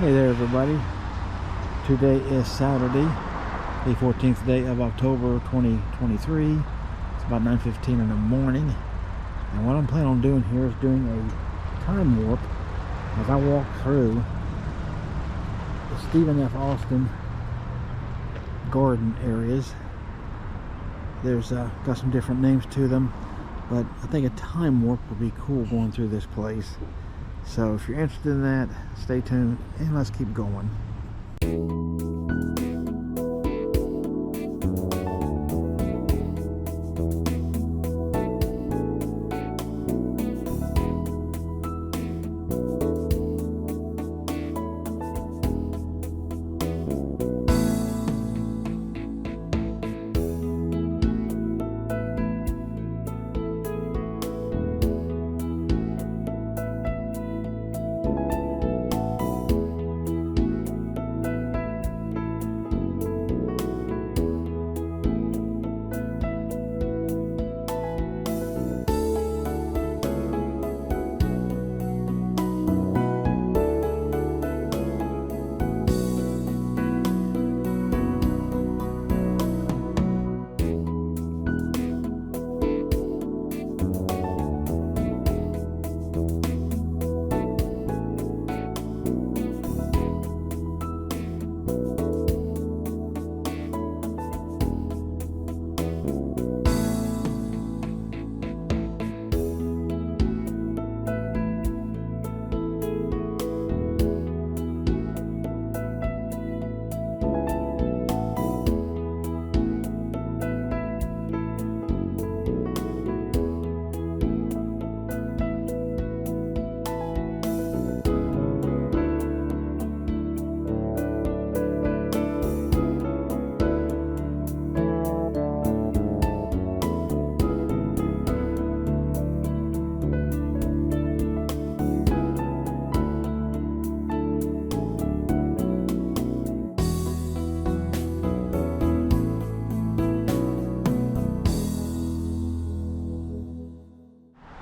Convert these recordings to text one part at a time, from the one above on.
Hey there everybody, today is Saturday, the 14th day of October 2023. It's about 9:15 in the morning, and what I'm planning on doing here is doing a time warp as I walk through the Stephen F. Austin garden areas. There's got some different names to them, but I think a time warp would be cool going through this place. So if you're interested in that, stay tuned and let's keep going.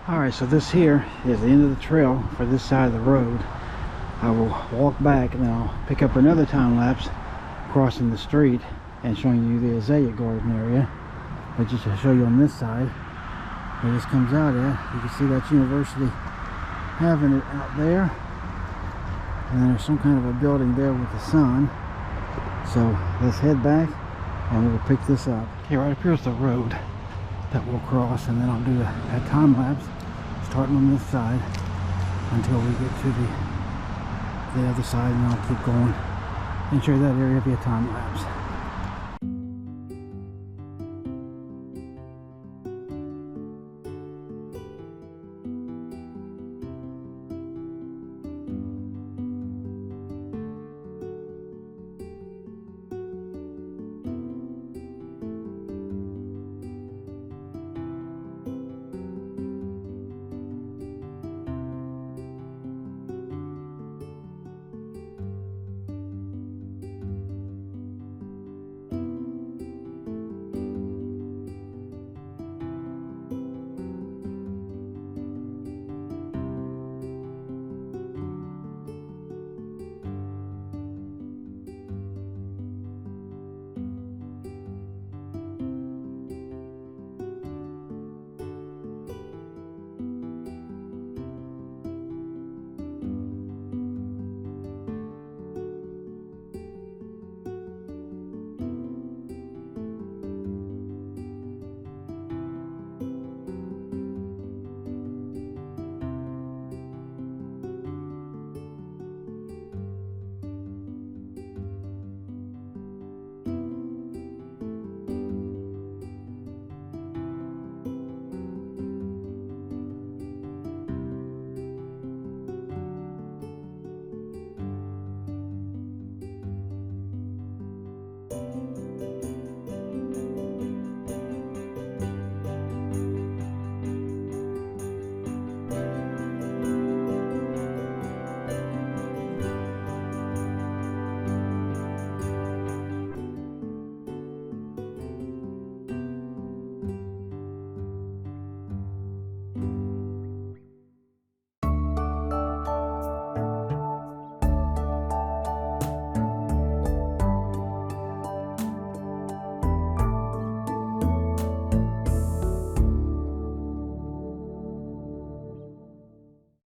Alright, so this here is the end of the trail for this side of the road. I will walk back and then I'll pick up another time lapse crossing the street and showing you the azalea garden area. But just to show you on this side where this comes out at, you can see that university having it out there, and there's some kind of a building there with the sun. So let's head back and we'll pick this up. Okay, right up here is the road that we'll cross, and then I'll do a time lapse starting on this side until we get to the other side, and I'll keep going and show you that area via time lapse.